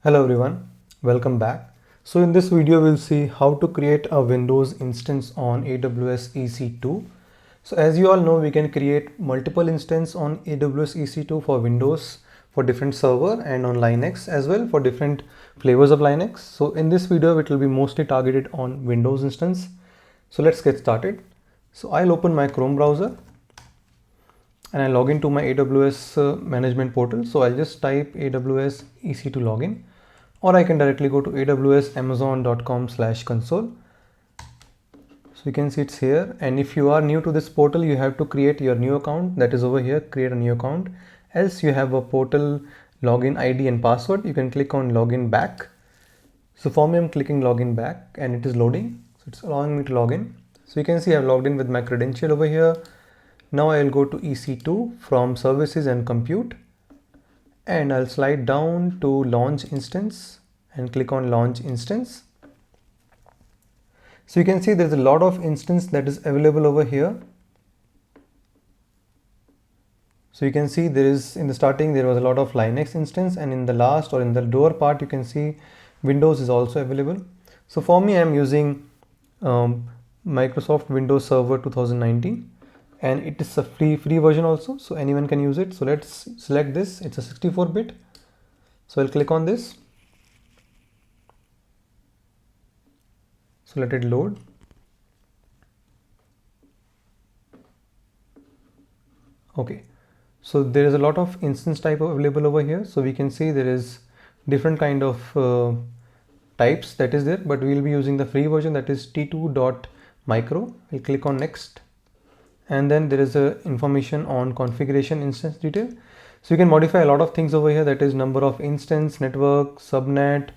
Hello everyone, welcome back. So in this video we'll see how to create a Windows instance on AWS EC2. So as you all know, we can create multiple instances on AWS EC2 for Windows, for different server, and on Linux as well for different flavors of Linux. So in this video it will be mostly targeted on Windows instance. So let's get started. So I'll open my Chrome browser and I log into my AWS management portal. So I'll just type AWS EC2 login, or I can directly go to awsamazon.com/console. So you can see it's here. And if you are new to this portal, you have to create your new account. That is over here, create a new account. Else you have a portal login ID and password. You can click on login back. So for me, I'm clicking login back and it is loading. So it's allowing me to log in. So you can see I've logged in with my credential over here. Now I'll go to EC2 from services and compute, and I'll slide down to launch instance and click on launch instance. So you can see there's a lot of instance that is available over here. So you can see there is, in the starting there was a lot of Linux instance, and in the last or in the lower part you can see Windows is also available. So for me, I'm using Microsoft Windows Server 2019, and it is a free version also, so anyone can use it. So let's select this. It's a 64-bit. So I'll click on this. So let it load. Okay, so there is a lot of instance type available over here. So we can see there is different kind of types that is there, but we will be using the free version, that is t2.micro. We'll click on next, and then there is a information on configuration instance detail. So you can modify a lot of things over here, that is number of instance, network, subnet,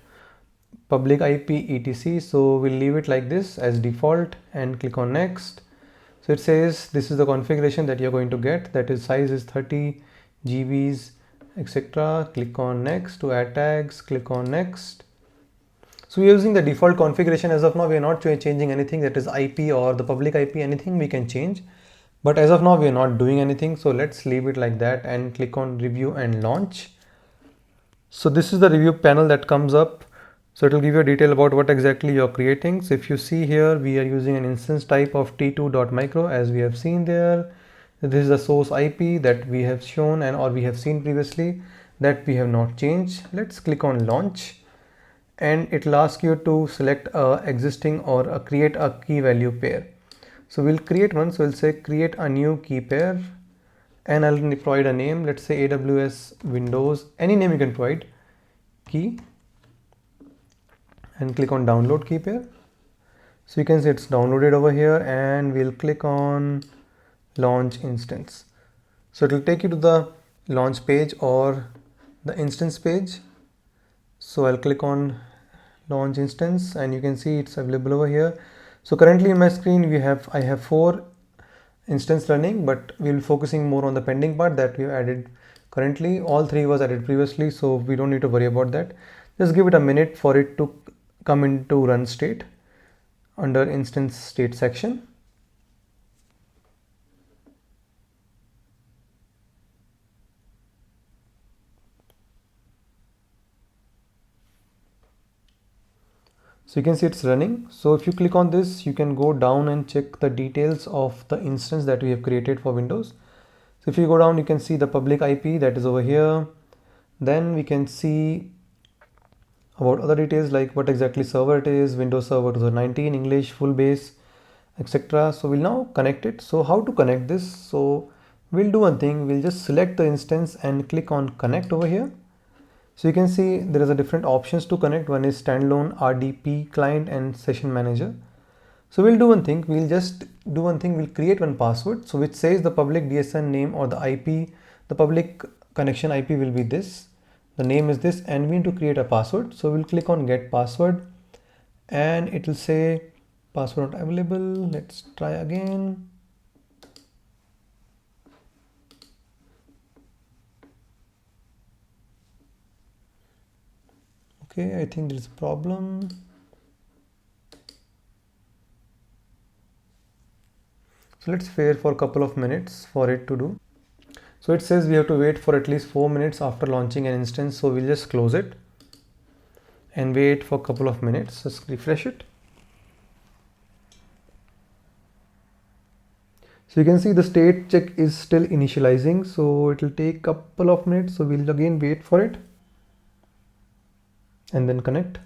public IP, etc. So we'll leave it like this as default and click on next. So it says this is the configuration that you're going to get, that is size is 30 GBs, etc. Click on next. To add tags, click on next. So we're using the default configuration as of now. We are not changing anything, that is IP or the public IP, anything we can change, but as of now we are not doing anything. So let's leave it like that and click on review and launch. So this is the review panel that comes up. So it will give you a detail about what exactly you're creating. So if you see here, we are using an instance type of t2.micro as we have seen there. This is the source IP that we have shown and or we have seen previously, that we have not changed. Let's click on launch, and it will ask you to select a existing or create a key value pair. So we'll create one. So we'll say create a new key pair, and I'll provide a name. Let's say AWS Windows, any name you can provide, key, and click on download key pair. So you can see it's downloaded over here, and we'll click on launch instance. So it will take you to the launch page or the instance page. So I'll click on launch instance, and you can see it's available over here. So currently in my screen I have 4 instance running, but we'll be focusing more on the pending part that we have added currently. All 3 was added previously, so we don't need to worry about that. Just give it a minute for it to come into run state under instance state section. So you can see it's running. So if you click on this, you can go down and check the details of the instance that we have created for Windows. So if you go down, you can see the public IP that is over here. Then we can see about other details like what exactly server it is, Windows Server 2019, English, full base, etc. So we'll now connect it. So how to connect this? So we'll do one thing. We'll just select the instance and click on connect over here. So you can see there is a different options to connect. One is standalone, RDP, client, and session manager. So we'll do one thing. We'll just do one thing. We'll create one password. So which says the public DSN name or the IP, the public connection IP will be this. The name is this, and we need to create a password. So we'll click on get password, and it will say password not available. Let's try again. Okay, I think there's a problem. So let's wait for a couple of minutes for it to do. So it says we have to wait for at least 4 minutes after launching an instance. So we'll just close it. and wait for a couple of minutes. Just refresh it. So you can see the state check is still initializing, so it will take a couple of minutes. So we'll again wait for it and then connect.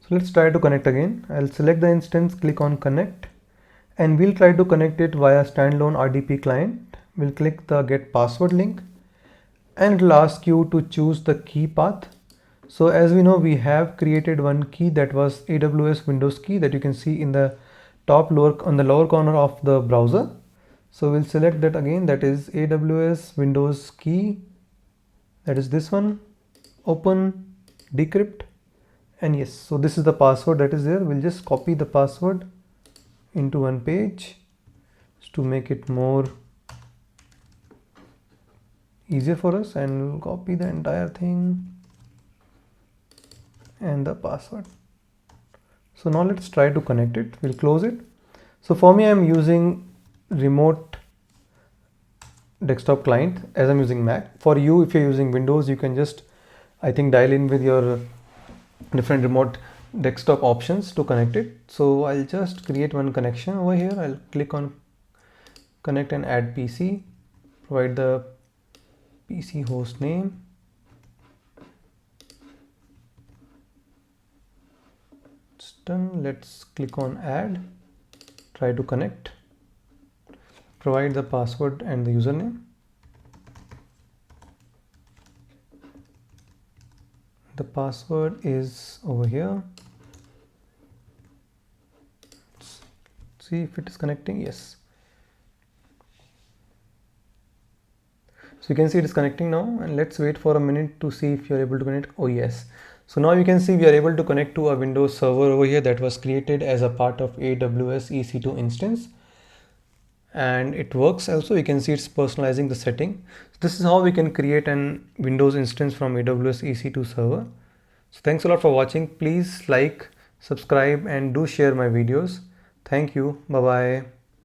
So let's try to connect again. I'll select the instance, click on connect, and we'll try to connect it via standalone RDP client. We'll click the get password link and it will ask you to choose the key path. So as we know, we have created one key that was AWS Windows key that you can see in the on the lower corner of the browser. So we'll select that again, that is AWS Windows key, that is this one, open, decrypt, and yes, so this is the password that is there. We'll just copy the password into one page to make it more easier for us, and we'll copy the entire thing and the password. So now let's try to connect it. We'll close it. So for me, I'm using remote desktop client as I'm using Mac. For you, if you're using Windows, you can just, I think, dial in with your different remote desktop options to connect it. So I'll just create one connection over here. I'll click on connect and add PC, provide the PC host name. It's done. Let's click on add, try to connect, provide the password and the username. The password is over here. Let's see if it is connecting. Yes. So you can see it is connecting now, and let's wait for a minute to see if you're able to connect. Oh yes. So now you can see we are able to connect to a Windows server over here that was created as a part of AWS EC2 instance. And it works also. You can see it's personalizing the setting. This is how we can create an Windows instance from AWS EC2 server. So thanks a lot for watching. Please like, subscribe, and do share my videos. Thank you. Bye bye.